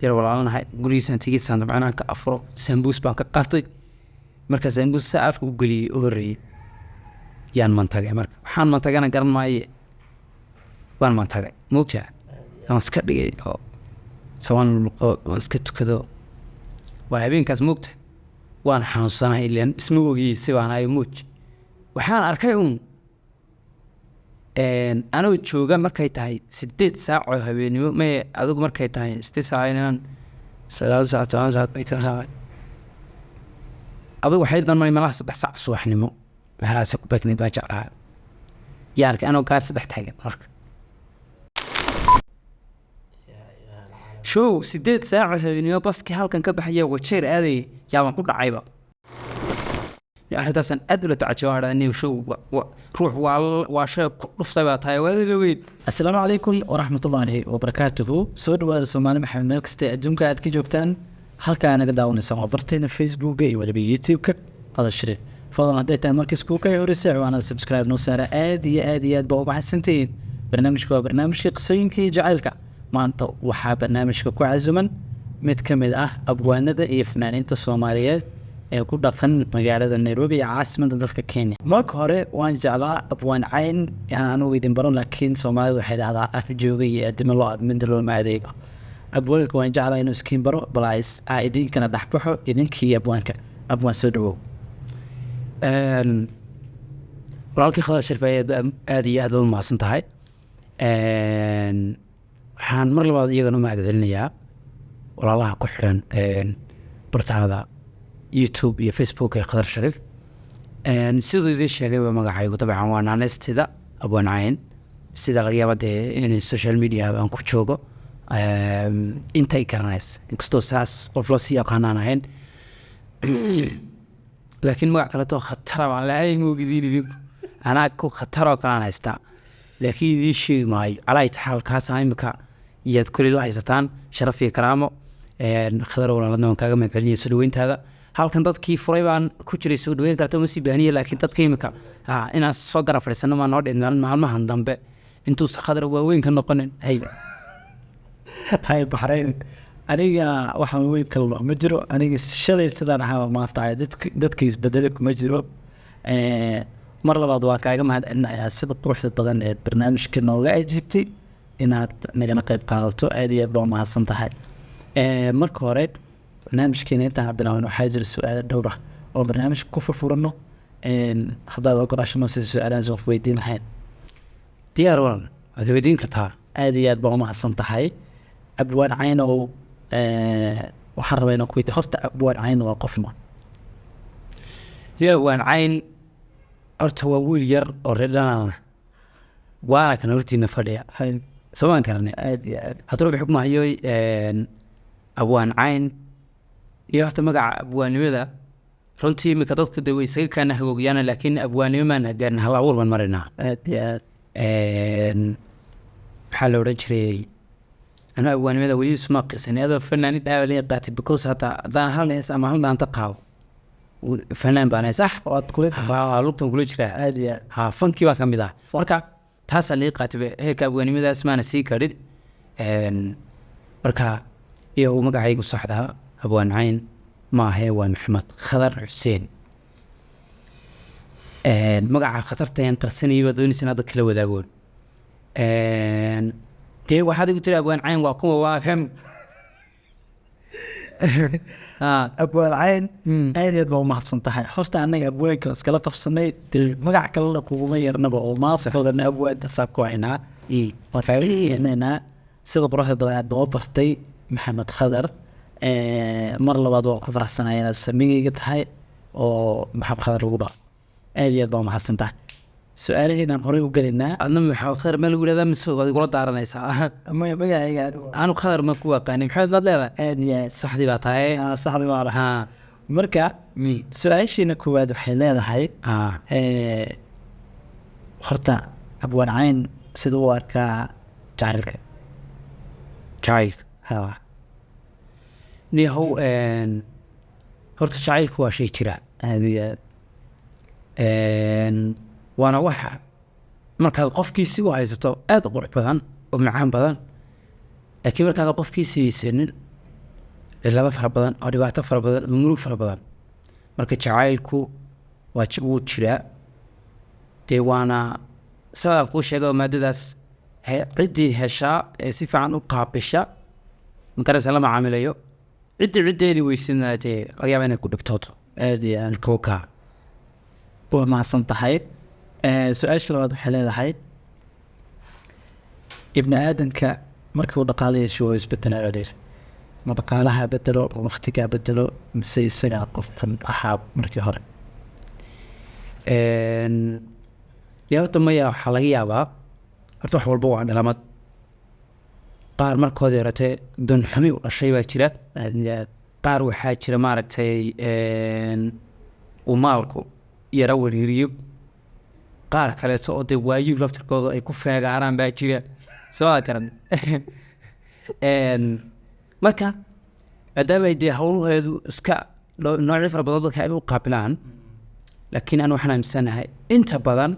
yar walaalanahay gurigiisaan tigiisaan dabcanaan ka afro sambuus baan ka qaatay marka sambuus saa afka u geliyey u horreeyey yaan mantagay marka waxaan mantagana garan maaye waan mantagay moogtaa aan iska dhigay oo sawaan luqo waan iska tukado waa habeenkaas moogta waan xanuunsanahay ilaan isma ogiyey si baan ahay mooj waxaan arkay anoo jooga markay tahay 8 saac oo habeenimo ma adigu markay tahay 8 saac inaan 9 saac 10 saac ay tahay adigu waxay dhammaan malaha 3 saac subaxnimo waxaas ku beeknay baa jeclaa yaarka anoo gaar 3 taagan marka show 8 saac oo habeenimo baski halkan ka baxaya wajeer aaday yaa ku dhacayba arrintaasaan aad ula tacajabaa inuu show ruux waa shay ku dhuftay baa tahay waa weyn. Assalaamu calaykum waraxmatullaahi wabarakaatuhu. Soo dhawaada Soomaali Maxamed meel kasta adduunka aad ka joogtaan halkaa naga daawanaysa barteena Facebook iyo waliba YouTube-ka qada shire fadlan hadday tahay markii isku ka horeysay waana subscribe noo saara aad iyo aad baa u mahadsantihiin. barnaamijku waa barnaamijka qisooyinka iyo jacaylka maanta waxaa barnaamijka ku casuman mid ka mid ah abwaanada iyo fanaaniinta Soomaaliyeed ee ku dhaqan magaalada Nairobi ee caasimadda dalka Kenya. Marka hore waan jeclaa abwaan cayn aan u idin baro laakiin Soomaalidu waxay dhahdaa af jooga iyo adimo loo admin loo maadeego. abwaanka waan jeclaa inuu iskiin baro balaas idinkana dhaxbaxo idinkii abwaanka abwaan soo dhawow. walaalkii Khadar Sharfeed aad iyo aad u mahadsan tahay. waxaan mar labaad iyagana u mahadcelinayaa walaalaha ku xiran bartaada YouTube iyo Facebook ee Khadar Sharif sidoo idin sheegay magacaygu dabcan waa naanestida abwaan cayn sida laga yaabo in social media aan ku joogo intay karanays inkastoo saas qof loo sii yaqaanaan ahayn laakiin magac kale too khatar ah la moogidin anaa ku khatar oo kale haystaa laakiin idin sheegi maayo calaayt xaalkaas imika iyaad kulli la haysataan sharaf iyo karaamo Khadar walaalna kaaga mahadcelinaya soo dhaweyntaada halkan dadkii furay baan ku jiray soo dhaweyn karto ma si baahniye laakiin dadka imika inaan soo garab fadhiisano ma noo dhinaan maalmahan dambe intuu Khadar waaweyn ka noqonin hay Bahrain aniga waxaan weyn kala ma jiro aniga shalay sidaan ahaa maanta dadka isbedelay kuma jiro mar labaad waa kaaga mahadcelinayaa sida quruxda badan ee barnaamijka nooga ajibtay inaad nagala qayb qaadato aad iyo aad baa mahadsan tahay. marka hore barnaamijkeena intaan bilaawno waxaa jira su'aalo dhowr ah oo barnaamijka ku furfurano haddaad ogolaasho ma si su'aalahaas oo weydiin lahayn diyaar walaal aad weydiin kartaa. aad iyo aad baa mahadsan tahay abwaan cayn oo waxaan rabaa inaan ku weydiiyo horta abwaan cayn waa qofma abwaan cayn horta waa wiil yar oo reer dhanaan waana kan hortiina fadhiya sabaan karane aad iyo aad hadduu xukmahayo abwaan cayn iyo horta magaca abwaanimada runtii imika dadku de way isaga kaana hagoogyaana laakiin abwaanimo maan gaarin hal abuur baan marinaa aad iyo aad waxaa la odhan jiray anaa abwaanimada weli isma qisanay adoo fanaanid dhaawalaya qaatay because haddaan hal hees ama hal dhaanta qaabo fanaan baan sax waad kula lugtan kula jiraa aad iyo aad fankii baa ka mid ah marka taasaa lii qaatay heerka abwaanimadaas maana sii karin marka iyo magacaygu saxdaa abwaan cayn ma ahee waa Maxamed Khadar Xuseen magaca khatartayaan qarsanayay baa doonaysa inaad kala wadaagoon dee waxaad igu tiri abwaan cayn waa kuma waa kan abwaan cayn aad iyo aad baa mahadsan tahay horta anaga abwaanka iskala qabsanay magac kalena kuguma yarnaba oo maafkoodana abwaan tasaa ku haynaa markaa sida quruxda badan aad noo bartay Maxamed Khadar mar labaad waa ku faraxsanahay inaad samigayga tahay oo Maxamed Khadar ugu dhaco aad iyo aad baa mahadsan tahay. su'aalaheedaan horey u gelinaa adna Maxamed Khadar ma lagu yidhahdaa mise waad igula daaranaysaa magacayga anu Khadar ma ku aqaanay maxamed baad leedahay aad iyo aad saxdii baa tahay saxdii waa lahaa marka su'aashiina koowaad waxay leedahay horta abwaan cayn sida u arkaa jacaylka niyahow horta jacaylku waa shay jira aad iyo aad waana waxa markaad qofkiisi u haysato aad u qurux badan oo macaan badan laakiin markaad qofkiisi haysanin cilado fara badan oo dhibaato fara badan oo murug fara badan marka jacaylku wuu jiraa dee waana sidaan kuu sheegay maadadaas ciddii heshaa ee si fiican u qaabisha makaraysa la macaamilayo ciddeeni weysinaa dee laga yaaba inay ku dhibtooto aad iyo aad kookaa waa mahadsan tahay su-aasha labaad waxay leedahay ibni aadanka markuu dhaqaalo yeesho waa isbedelaa adeer ma dhaqaalaha bedelo ma waqtigaa bedelo mise isagaa qofkan ahaa markii hore dee horta maya waxaa laga yaabaa horta wax walba waa dhalamad qaar markoodii horatee danxumi u dhashay baa jira qaar waxaa jira maaragtay uu maalku yara wariiriyo qaar kaleeto oo dee waayuhu laftirkooda ay ku feegaaraan baa jira soo garan marka maadaama ay dee howlaheedu iska noocyo fara badan dadka ay u qaabilaan laakiin aan waxaan aaminsanahay inta badan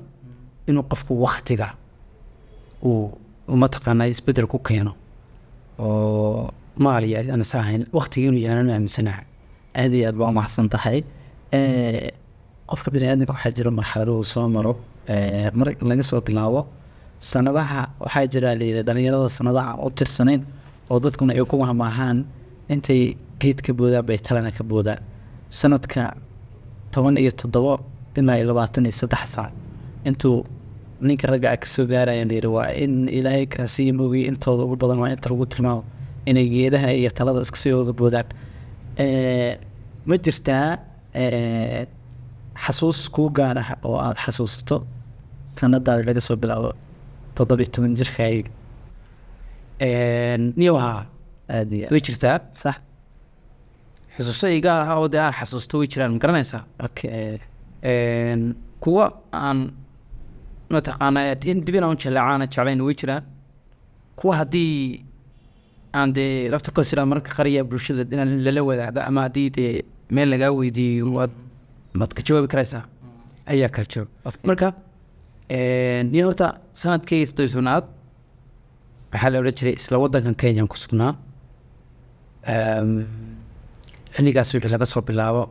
inuu qofku waktiga uu mataqaanaa isbedel ku keeno oo maaliya aan saahayn waktiga inuu yahay aan aaminsanahay aad iyo aad baa umahadsan tahay qofka bini aadamka waxaa jira marxaladuhu soo maro mar laga soo bilaabo sanadaha waxaa jira layidhi dhalinyarada sanadaha u tirsanayn oo dadkuna ay ku mahmaahaan intay geed ka boodaan bay talana ka boodaan sanadka 17 ilaa 23 saac intuu ninka ragga ka soo gaaraya layidhi waa in ilaahay kaasiin moogi intooda ugu badan waa inta lagu tilmaamo inay geedaha iyo talada isku sii wada boodaan ma jirtaa xasuus kuu gaar ah oo aad xasuusato sanadaada laga soo bilaabo 17 jirkaaga niyoha aad iyo way jirtaa sax xusuuso i gaar ah oo dee aan xasuusto way jiraan ma garanaysaa okay kuwa aan mataqaanaa dib inaan jaleecaana jeclayn way jiraan kuwa haddii aan dee laftarkoo sidaa marka qariya bulshada inaan lala wadaago ama haddii dee meel lagaa weydiiyo maad ka jawaabi karaysaa ayaa kala jooga marka niyo horta sanadkii 17aad waxaa la odhan jiray isla waddankan Kenya ku sugnaa xilligaas wixii laga soo bilaabo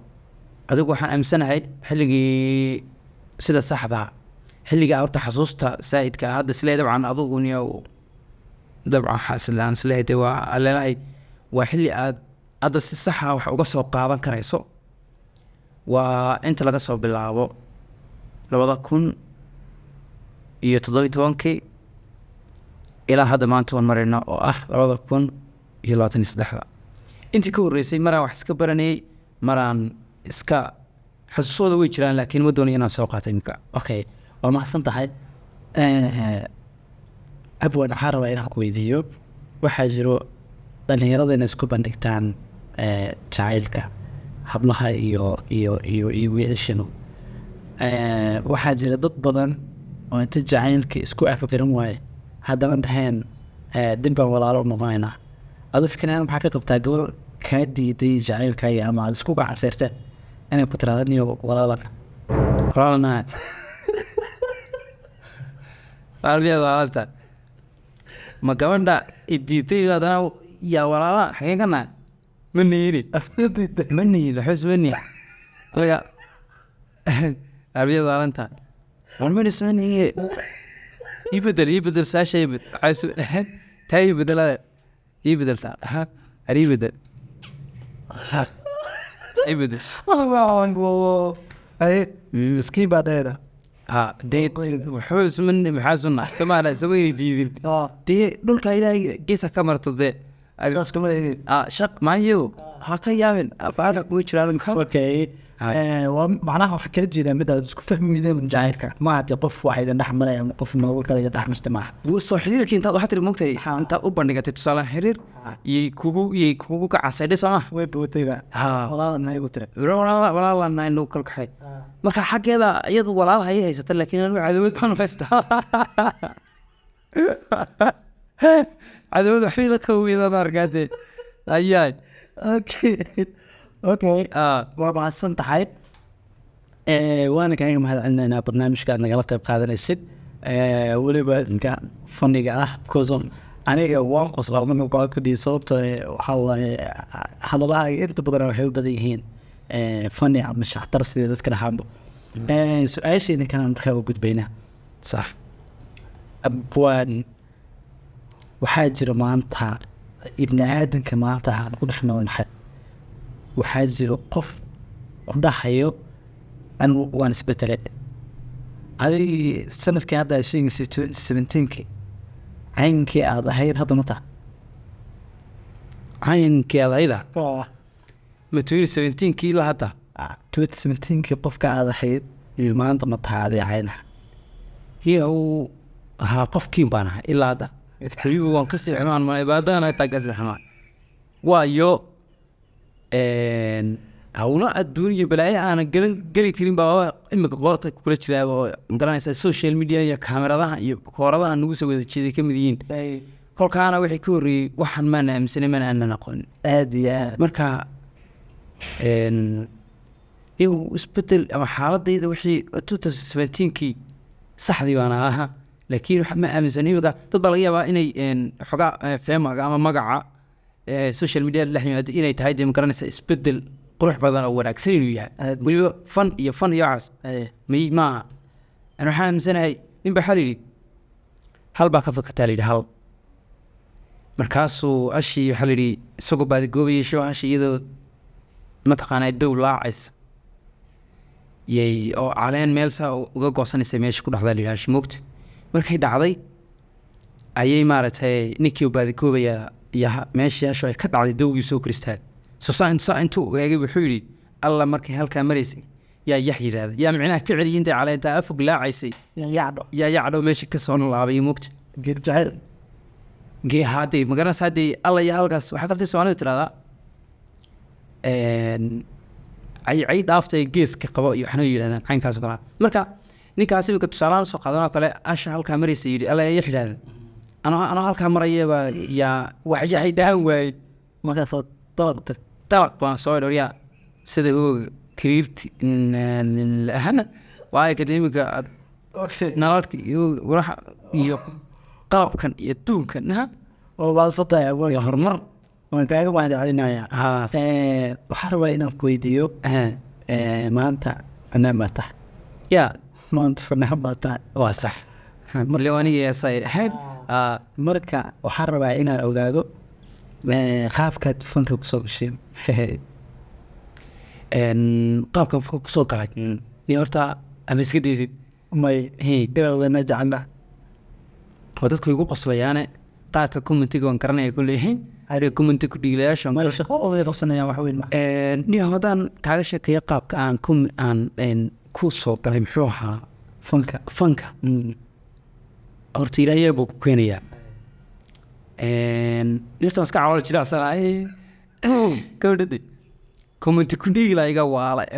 adigu waxaan aaminsanahay xilligii sida saxda xilligaa horta xasuusta saa'idka hadda islee dabcan adigu niyo dabcan xasilaan islee dee waa aleelahay waa xilli aad hadda si saxa wax uga soo qaadan karayso waa inta laga soo bilaabo 2017 ilaa hadda maanta waan marayna oo ah 2023 intii ka horreysay maraan wax iska baranayay maraan iska xasuusooda way jiraan laakiin ma doonayo inaan soo qaatay imika okay waa mahadsan tahay abwan waxaan rabaa inaan ku weydiiyo waxaa jiro dhalinyarada inay isku bandhigtaan jacaylka hablaha iyo wiilashanu waxaa jira dad badan oo inta jacaylka isku afgaran waaye haddana dhaheen dib baan walaalo u noqonaynaa adu fikiraan maxaa ka qabtaa gabar kaa diiday jacaylkaaga ama aad isku gacansayrteen inay ku tiraahdo niyo walaalana arbiyaad walaalta ma gabadha idiitay haddana yaa walaala xageen ka nahay ma niiri waxbas ma niir laga arbiyaad walaalanta warmanis ma niye ibedel saasha ibed taa ibedelaade ibedelta aribedel ibedel miskiin baa dheera deed wuxuu isman maxaa sunna tamaana isagoo inay diidin dee dhulka ilaahay geesa ka marto dee shaq maanyadu ha ka yaabin afaada kuga jiraan okay waa macnaha waxaa kala jeedaa mid aad isku fahmi weydeen jacaylka ma hadii qof waxa idin dhex maraya ama qof noogu kala idin dhex marta maaha soo xiriirkii intaad waxaa tiri mogtahay intaad u bandhigatay tusaale xiriir yay kugu kacasaydhay sooma way bootayba walaalan ma igu tira walaalan nagu kalkaxay marka xaggeeda iyadu walaal hayay haysata laakiin anu cadawad baan haysta cadawad waxbay la kawiyadaan arkaate ayaay okay waa mahadsan tahay waana kaaga mahad celinaynaa barnaamijka aad nagala qayb qaadanaysid weliba inka faniga ah because aniga waan qoslaa marka go'aan ku dhiibay sababtoo waxaa waaye hadalaha inta badan waxay u badan yihiin fani ama shaxtar sida dadka dhaxaanbo su-aasheena kana markaa u gudbaynaa sax abwaan waxaa jira maanta ibni aadanka maanta aan ku dhex noolnahay waxaa jira qof ku dhahayo anigu waan isbedelay adig sanadkii hadda aad sheegaysay 2017 caynkii aad ahayd hadda ma taha caynkii adayda ma 2017kii la hadda 2017kii qofka aad ahayd maanta ma taha adig cayna hiyow haa qofkiin baan ahay ilaa hadda xabiibi waan kasii xumaan ma ibaadana taa kasii xumaan waayo hawlo adduun iyo balaayo aanan geli karin baa imika qoorta kula jiraa oo magaranaysaa social media iyo kaamiradaha iyo kooradaha nagu soo wada jeeday ka mid yihiin kolkaana wixii ka horreeyey waxaan maana aaminsanay mana aanan aqoonin aad iyo aad marka iyagu isbedel ama xaaladayda wixii 2017kii saxdii baan ahaa laakiin waxa ma aaminsan imika dad baa laga yaabaa inay xogaa feemaga ama magaca social media la yimaado inay tahay dee magaranaysaa isbedel qurux badan oo wanaagsan inuu yahay weliba fan iyo waxaas maaha ana waxaan aaminsanahay nin baa xal yidhi hal baa ka fakataa la yidhi hal markaasuu ashii waxaa la yidhi isagoo baadigoobayay show hashi iyadoo mataqaanaa dow laacaysa yay oo caleen meel saa uga goosanaysa meesha ku dhexdaa la yidhi hashi moogta markay dhacday ayay maaragtay ninkii u baadigoobayaa iyo meeshii hasho ay ka dhacday dowgii soo kristaan saa intuu eegay wuxuu yidhi alla markay halkaa maraysay yaa yax yidhaahda yaa micnaha ka celiyay intay caleentaa afog laacaysay yaa yacdho meesha ka soo laabay moogta geerjacayl gee haddee magaranaysa haddee alla iyo halkaas waxaa kartay soomaalida tirahdaa ay dhaaftay geeska qabo iyo waxna yidhahdaan caynkaas oo kale marka ninkaas imika tusaalahaan usoo qaadan oo kale asha halkaa maraysa yidhi alla yax yidhaahda anoo halkaa marayaba yaa waxyahay dhahan waayey markaasoo dalaq baan soo dhoryaa sida hooga kariirti waayo kadib iminka nalalka iyo waraxa iyo qalabkan iyo duunkan oo baadfataya iyo horumar waan kaaga mahadcelinayaa waxaan rabaa inaan ku weydiiyo maanta fanaan baa tahay yaa maanta fanaan baa tahay waa sax marle anigaasay ahayd marka waxaan rabaa inaan ogaado qaabkaad fanka kusoo gashay qaabkan fanka kusoo galay ni horta ama iska daysid may inaadana jecelna waa dadku igu qoslayaane qaarka commentiga waan garanaya kuleeyahay ariga commenti ku dhiilayaasha meel shaqo oo way qabsanayaan wax weyn ma ni haddaan kaaga sheekeeyo qaabka aan ku soo galay muxuu ahaa fanka horta ilaahay buu ku keenayaa nirtan iska calool jiracsanaay gabadhade commenti ku dhiigla iga waalay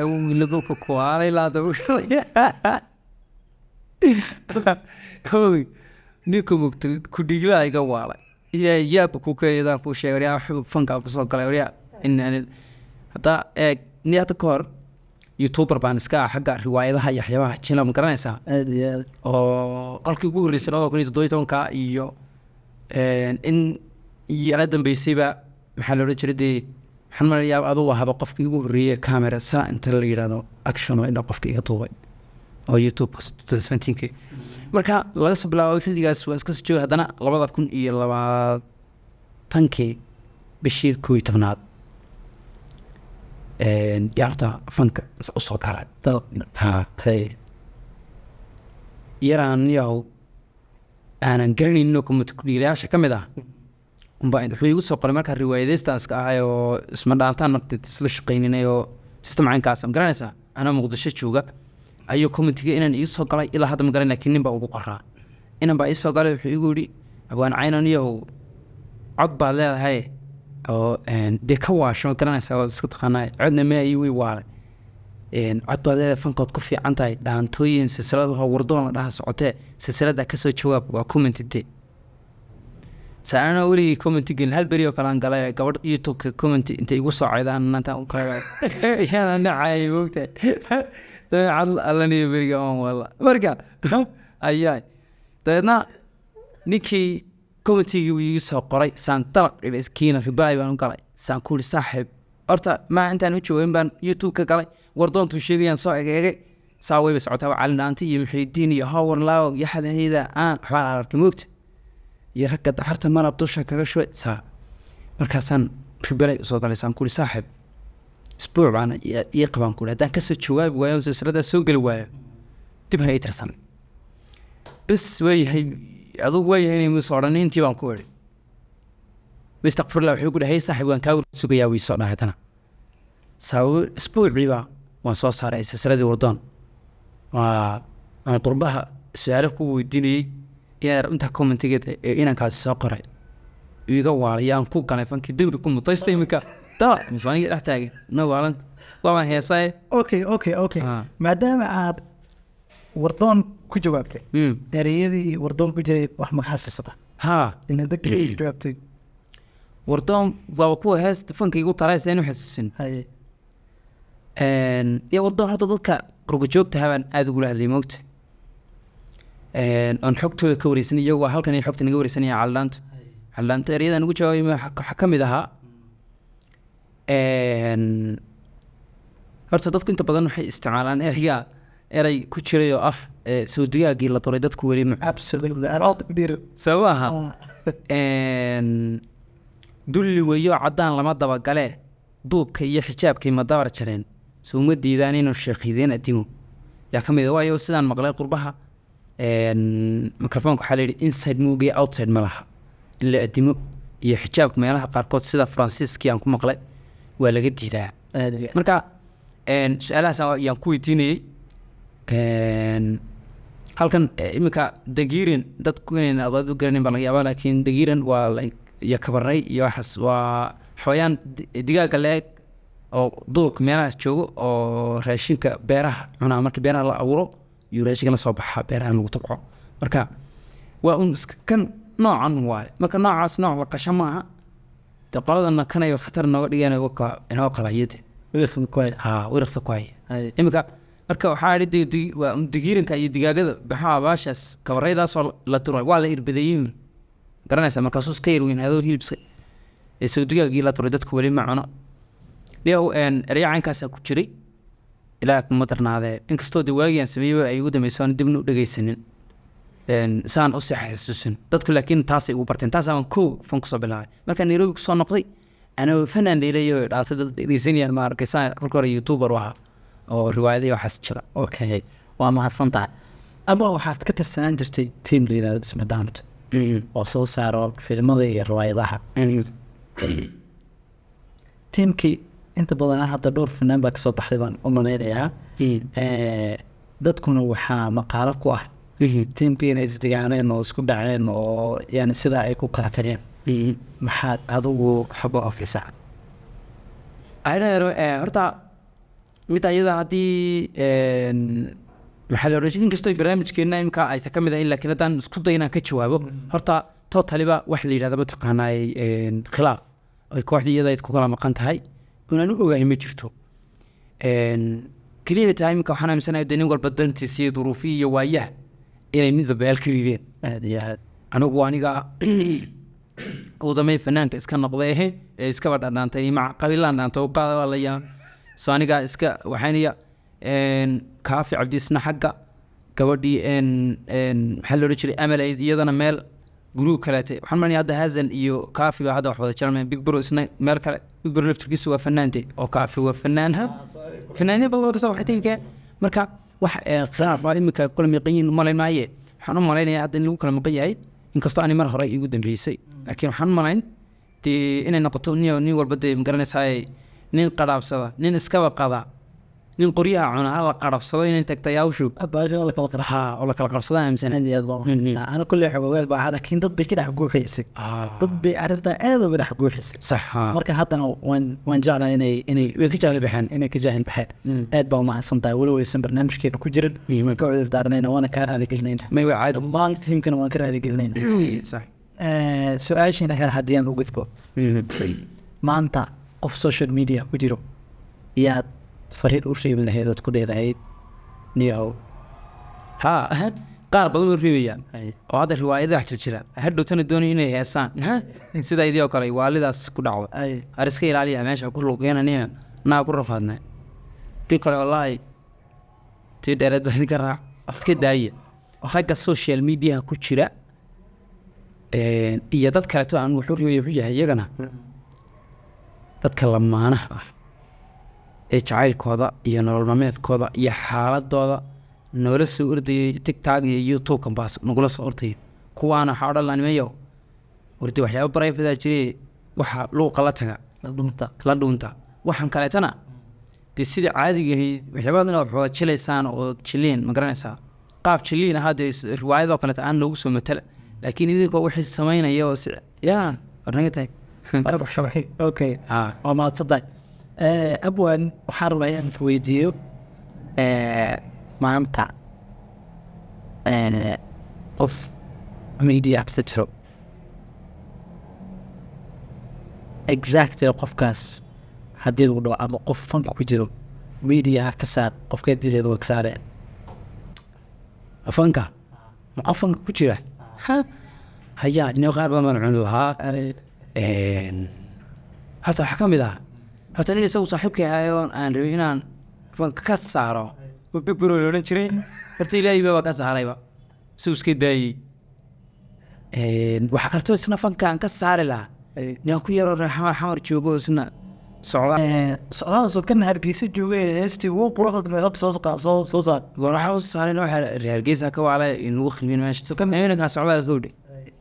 lagu kuwaalay ninka mugta ku dhiigla iga waalay yaaba ku keenayadaan kuu sheegay waryaa fankaa kusoo galay waryaa haddaa eeg ni hadda ka hor youtuber baan iska ah xagga riwaayadaha iyo waxyaabaha jila ma garanaysaa aad iyo aad oo qolkii ugu horreysay 2017 iyo in yara dambeysayba maxaa la odhan jiray dee waxaan marayaa aduu ahaba qofkii ugu horreeyey camera saa inta la yidhaahdo action oo indha qofka iga duubay oo youtube 2017 marka laga soo bilaabo xilligaas waa iska soo joogay haddana 2020 bishii 11aad yaarta fanka usoo galay yaraan yahow aanan garanayninoo kumudhiilayaasha ka mid ah wuxuu igu soo qoray markaa riwaayadeystaanska ahay oo isma dhaantaan marka isla shaqayninay oo system caynkaas ma garanaysaa anaa muqdisho jooga ayuu commentiga inaan ii soo galay ilaa hadda ma garan laakiin nin baa ugu qoraa inan baa ii soo galay wuxuu igu yidhi abwaan caynan yahow cod baad leedahay oo dee ka waasho ma garanaysaa oo iska taqaanaa codna ma ayuu ii waalay cod baad leedahay fankood ku fiican tahay dhaantooyin silsiladaho wardoon la dhaha socotee silsilada kasoo jawaab waa commentide saanana weligii commenti gelin hal beri oo kale aan galay gabadh youtubeka commenti intay igu soo caydaan intaan u kala yaana nacayay moogtahay dabeecad allaniyo beriga oon walla marka ayaa dabeedna ninkii commentigii wuu igu soo qoray saan dalaq kiina reply baan u galay saan ku uri saaxiib horta maa intaan u joogin baan youtube ka galay wardoontuu sheegayaan soo egeegay saa wayba socotaa waa Cali Dhaanti iyo Muxiidiin iyo Howard Law iyo xadahayda waxbaan arkay moogta iyo ragga daxarta marab dusha kaga shubay saa markaasaan reply soo galay saan ku uri saaxiib isbuuc baan ii qabaan ku haddaan kasoo jawaabi waayo silsilada soo geli waayo dib ha ii tirsan bas waayahay adugu waayahay inay muusoo odhan intii baan ku idhi mastaqfirlah wuxuu ku dhahay saaxiib waan kaa sugayaa wii soo dhahay tana sababo isbuuciiba waan soo saaray silsiladii wardoon waan qurbaha su-aalo ku weydiinayey intaa commentigeed inankaasi soo qoray iga waalayaan ku galay fankii dawri ku mutaysta iminka aniga dhex taagan no waalan waabaan heesae okay maadaama aad wardoon ku jawaabtay ereyadii wardoon ku jiray wax magaxaasisata haa ina deg ku jawaabtay wardoon waaba kuwa heesta fanka igu taraysa inu xasuusin iyo wardoon horta dadka qurba joogtaha baan aada ugula hadlay moogta oon xogtooda ka wareysanay iyagu waa halkan ay xogta naga wareysanaya Cali Dhaanto ereyadaan ugu jawaabay waxaa ka mid ahaa horta dadku inta badan waxay isticmaalaan erey ku jiray oo ah soo digaagii la doray dadku weli sababaha dulli weeyo caddaan lama dabagalee duubka iyo xijaabkay ma dabar jareen soo uma diidaan inuu sheekhiideen adimo yaa ka mid a waayo sidaan maqlay qurbaha microfonka waxaa layidhi inside mooga iyo outside ma laha in la adimo iyo xijaabka meelaha qaarkood sida faransiiskii aan ku maqlay waa laga diidaa marka su-aalahaas ayaan ku weydiinayey halkan iminka dagiiran dadku inayna aqoon u garanin baa laga yaabaa laakiin dagiiran waa iyo kabaray iyo waxaas waa xooyaan digaaga la-eg oo duurka meelahaas joogo oo raashinka beeraha cunaa marka beeraha la abuuro iyo raashinka la soo baxaa beeraha lagu tabco marka waa un iska kan noocan waaye marka noocaas nooc la qasho maaha de qoladana kanayo khatar nooga dhigeen inoo qalahiyade wiraqta ku haya iminka marka waxaa idhi waa digiiranka iyo digaagada baxaa baashaas kabaraydaasoo la turay waa la irbadeeyey garanaysaa markaasuu iska yarweyn adoo hilibska soo digaagii la turay dadku weli ma cuno deew ereya caynkaasaa ku jiray ilaaha kuma darnaadee inkastoo de waagiaan sameeyey ay ugu dambayso aan dibna u dhegaysanin saan u sii xasuusin dadku laakiin taasay ugu barteen taasaan kow fan kusoo bilaabay markaa Nairobi kusoo noqday anaa fanaan dheelayo dhaatay dad dhegaysanayaan ma arkay saa kolka hore youtuber u ahaa oo riwaayadii waxaas jira okay waa mahadsantahay ama waxaad ka tirsanaan jirtay team la yidhahdo Isma Dhaanto oo soo saaro filimada iyo riwaayadaha teamkii inta badan hadda dhowr fanaan baa kasoo baxday baan u malaynayaa dadkuna waxaa maqaalo ku ah teamkii inay isdigaaneen oo isku dhaceen oo yani sidaa ay ku kala tageen maxaad adigu xabo ofisaa horta mid ayada haddii maxaa la oran inkastoo barnaamijkeena imika aysa ka mid ahayn laakiin haddaan isku day inaan ka jawaabo horta totaliba wax la yidhahda mataqaanaay khilaaf ay kooxdii iyada ku kala maqan tahay inaan u ogahay ma jirto keliya tahay imika waxaan aaminsanahay de nin walba dantiisa iyo duruufiya iyo waayaha inay midba beel ka rideen anigu aniga ugu dambeyn fanaanka iska noqday ee iskaba dhadhaantay maca qabiilaan dhaantay qaada waa la yaan soo aniga iska waxaynaya kaafi cabdiisna xagga gabadhii maxaa la odhan jiray amalayd iyadana meel guruu kaleetay waxaan maranaya hadda hazan iyo kaafi baa hadda wax wada jiraan big bro isna meel kale big bro laftirkiisu waa fanaante oo kaafi waa fanaan fanaaniya badan kasoo waxay tegi keen marka wax khilaaf baa imika kula miqan yihiin malayn maaye waxaan u malaynayaa hadda in lagu kala maqan yahay inkastoo ani mar hore igu dambeysay laakiin waxaan u malayn dee inay noqoto nin walba dee magaranaysaa nin qadhaabsada nin iskaba qada nin qoryaha cuna hala qarabsado inay tagtay hawshu oo la kala qabsada aaminsan ana kulli xogoweel baa laakiin dad bay ka dhex guuxaysay dad bay arrintaa aad uga dhex guuxaysay sax marka haddana waan jeclaa inay ka jaahil baxeen aad baa umahadsantahay weli waysan barnaamijkeena ku jirin ka cudur daarnayna waana kaa raaligelinayna dhammaan tiimkana waan ka raaligelinayna su-aashiina kale haddii aan u gudbo maanta qof social media ku jiro yaad fariin u reebi lahayd ood ku dheerahayd niyahow qaar badan oo reebaya oo hadda riwaayadaha wax jira hadhowtana doonay inay heesaan sida idii oo kale waalidaas ku dhacdo har iska ilaaliya meesha ku luqeynanaya naa ku rafaadnay tii kale wallaahi tii dheereed baa idinka raac iska daaya ragga social media ku jira iyo dad kaleeto aan wuxuu reebaya wuxuu yahay iyagana dadka lamaanaha ah ee jacaylkooda iyo nolol maalmeedkooda iyo xaaladooda noola soo ordayay TikTok iyo YouTube baas nagula soo ordayay kuwaana waxaa odhan laanimayo wardi waxyaaba barayfadaa jiray waxa luuqa la taga la dhunta waxaan kaleetana dee sida caadiga ahayd waxyaabadan waxaa jilaysaan oo jiliin ma garanaysaa qaab jiliin ah hadda riwaayadoo kaleeta aan loogu soo matala laakiin idinkoo wixii samaynaya oo yaa warnaga tahay okay waa mahadsantahay abwan waxaan rabaa inaan isweydiiyo maanta qof media ka jiro exactly qofkaas haddii lagu dhaco ama qof fanka ku jiro media ka saar qofkeed dileed waa ka saareen fanka ma qof fanka ku jira hayaa inoo qaar badan baan cuni lahaa hata waxaa ka mid ah hata nin isagu saaxiibkay ahayoon aan rabay inaan fanka ka saaro big bro la odhan jiray horta ilaahay baa ka saarayba suu iska daayey waxaa kaltoo isna fankaan ka saari lahaa nin ku yaroo xamar joogo isna socdaasoo kan hargeysa joogay heestii wuu quruxda meelad soo saar waxaa usoo saaray waxa hargeysa ka waalay inugu khibin meesha iminankaa socdaas gowdhe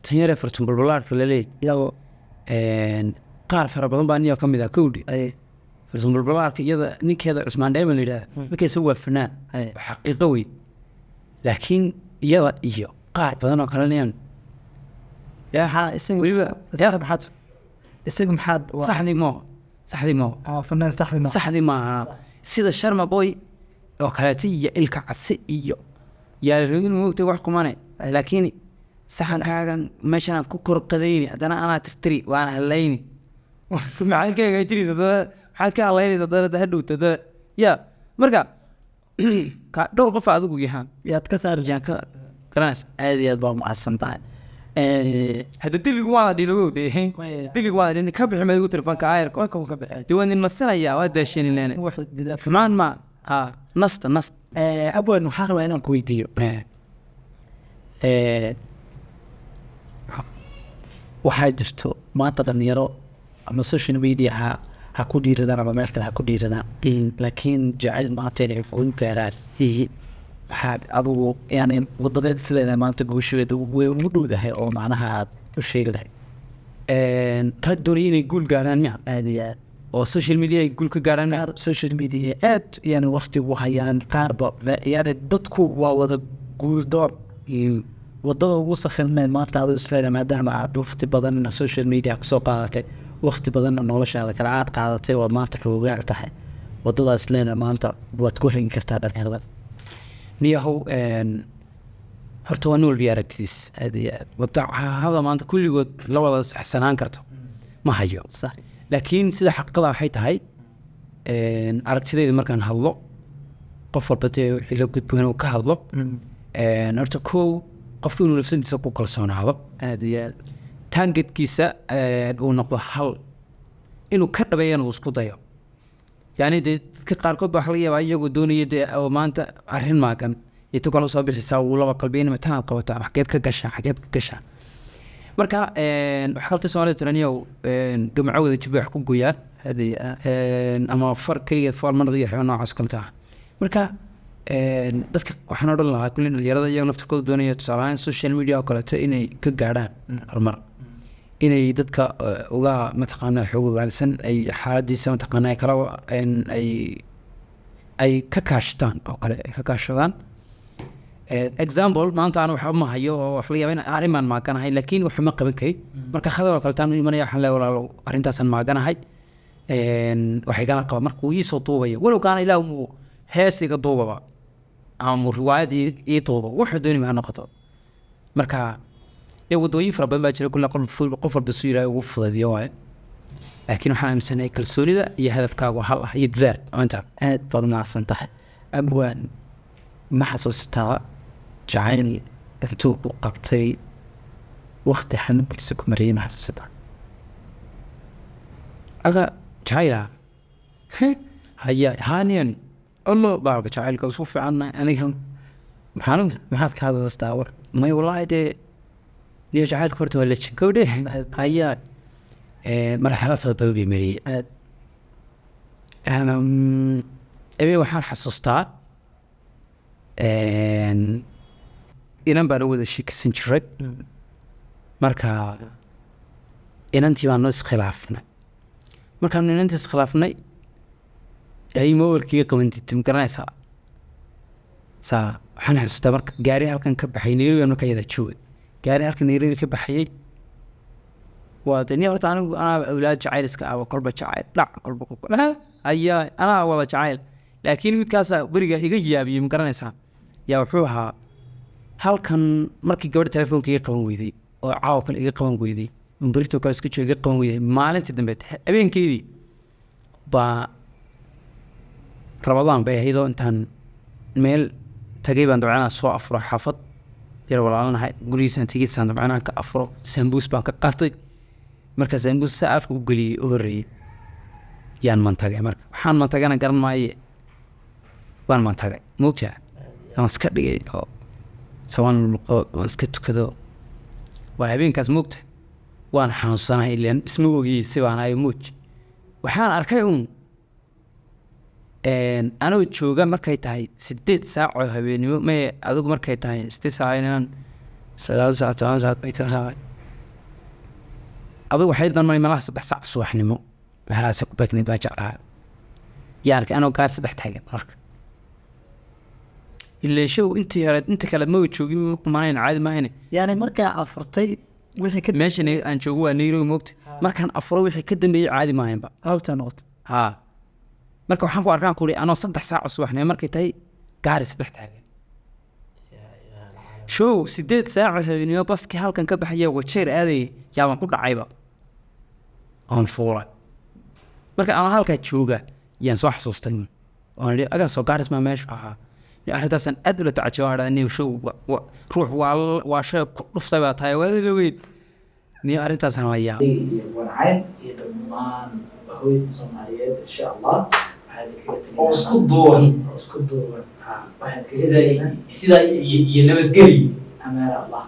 tan yare fartun balbalaadhka laleeyahy qaar fara badan baa niyoo ka mid ah kowdhe fartun balbalaadhka iyada ninkeeda cusmaan dheeman la yidhahda markaysa waa fanaan xaqiiqo wey laakiin iyada iyo qaar badan oo kale niyan weliba isaga maxaad saxdii maaha sida sharma boy oo kaleeto iyo ilka casi iyo yaalarabin moogtay wax kumane laakiin saxankaagan meeshanaan ku korqadayni haddana anaa tirtiri waana hallayni maxaadkaaga jiraysa maxaad ka hallaynaysa dada hadhowta dada yaa marka dhowr qof adigu yahaan yaad ka saari jaan ka garanaysa aad iyo aad baa macadsan tahay hadda diligu waada dhilogow diligu waada dhin ka bixi maadigu telefoonka aayarko dee waa nin nasanayaa waa daashani leene xumaan ma nasta abwan waxaan rabaa inaan ku weydiiyo waxaa jirto maanta dhalinyaro ama social media ha ku dhiiradaan ama meel kale ha ku dhiiradaan laakiin jacayl maanta inay ku gaaraan waxaad adigu yani wadadeed sideeda maanta guushadeeda way ugu dhowdahay oo macnaha aad u sheegi lahayd rag doonaya inay guul gaaraan miya aad iyo aad oo social media ay guul ka gaaraan qaar social media aad yani waqtigu hayaan qaarba yani dadku waa wada guuldoon wadada ugu sakhirmeen maanta adoo isleeda maadaama aad waqti badanna social media kusoo qaadatay waqti badanna noloshaada kale aad qaadatay waad maanta koogaag tahay wadadaas leena maanta waad ku hegi kartaa dhalinyarada niyahow horta waa nool biyo aragtidiis aad iyo aad wadahada maanta kulligood la wada saxsanaan karto ma hayo laakiin sida xaqiiqada waxay tahay aragtidayda markaan hadlo qof walba dee wixii la gudbo inuu ka hadlo horta kow qofku inuu nafsadiisa ku kalsoonaado aad iyo aad taangeedkiisa uu noqdo hal inuu ka dhabeeyana uu isku dayo yani dee dadka qaarkood baa waxa laga yaabaa iyagoo doonaya dee oo maanta arrin maagan iyo tu kale usoo bixisaa uu laba qalbiynima tanaad qabataa xageed ka gashaa marka waxa kalta soomaalida tiraniyow gamco wada jib wax ku gooyaan ama far keligeed fool ma naqdiya waxyaaba noocaas kalta marka dadka waxaan odhan lahaa kulli dhalinyarada iyaga naftirkooda doonaya tusaale ahaan social media oo kaleeto inay ka gaadhaan horumar inay dadka uga mataqaanaa xoog ogaalsan ay xaaladiisa mataqaanaa kala ay ka kaashtaan oo kale ay ka kaashadaan example maanta aan waxba ma hayo oo wax laga yaaba in arrin baan maaganahay laakiin wax ma qaban karin marka khadar oo kale taan u imanaya waxaan leeyahay walaalow arrintaasaan maaganahay waxay gala qaba markuu ii soo duubaya walow kaana ilaah muu hees iga duubaba ama muu riwaayad ii duuba wuxuu dooni ma ha noqoto marka wadooyin fara badan baa jira kulle qof walba suu yidhaha ugu fudadiyo waaye laakiin waxaan aaminsanahay kalsoonida iyo hadafkaagu hal ah iyo dadaal intaa aad baad umacsan tahay abwaan ma xasuustaa jacayl intuu ku qabtay waqti xanuunkiisa ku mariyay ma xasuusata aga jacayla haya haaniyan allo baalka jacaylka isku fiicanna aniga maxaad ka hadastaa war may wallaahi dee niyo jacaylka horta waa la jinkowdhe haya marxalad fara badan bay mariyey ebe waxaan xasuustaa inan baan u wada sheekaysan jiray marka inantii baan noo iskhilaafnay markaanu inantii iskhilaafnay ay mawalkiiga qabantita ma garanaysaa saa waxaan xasuustaa marka gaari halkan ka baxay nairobi marka yada joogay gaari halkan nairobi ka baxayay waa de ni horta anigu anaa awlaad jacayl iska aba kolba jacayl dhac kolba ayaa anaa wada jacayl laakiin midkaasaa beriga iga yaabiyey ma garanaysaa yaa wuxuu ahaa halkan markii gabadha telefoonka iga qaban weyday oo caawo kale iga qaban weyday berito kale iska jooga iga qaban weyday maalintii dambe habeenkeydii baa rabadaan bay ahaydoo intaan meel tagay baan dabcanaa soo afuro xaafad yar walaalanahay gurigiisaan tegiisaan dabcanaa ka afuro sambuus baan ka qaatay marka sambuus saa afka u geliyey u horreeyey yaan mantagay marka waxaan mantagana garan maaye waan mantagay moogtaa waan iska dhigay oo sawaan luqo waan iska tukado waa habeenkaas moogta waan xanuunsanahay ilaan isma ogiyey si baan ahay mooj waxaan arkay anoo jooga markay tahay 8 saac oo habeenimo may adigu markay tahay 8 saac inaan 9 saac 10 saac ay tahay adigu waxay dhan malaha 3 saac subaxnimo waxaas ku baaknay baa jacaa yaarka anoo gaar 3 taagan marka ilaa show inta kale ma joogin maayn caadi maayn yani markaa afurtay wixii ka meeshan aan joogo waa Nairobi moogta markaan afuro wixii ka dambeeyay caadi maaynba hawta noqoto marka waxaan ku arkaan kuli anoo 3 saac subaxnimo markay tahay gaari 3 taagan show 8 saac habeenimo baski halkan ka baxaya wajeer aaday yaa ku dhacayba aan fuulay marka aan halka jooga yaan soo xasuustay oo aga soo gaaris ma meesha ahaa arintaasan aad ula tacajawaada inuu show ruux waa shay ku dhuftay baa tahay wada weyn ni arintaasan la yaa warcay iyo dhammaan hooyada Soomaaliyeed insha Allah isku duwan sida nabadgelyo amaana Allah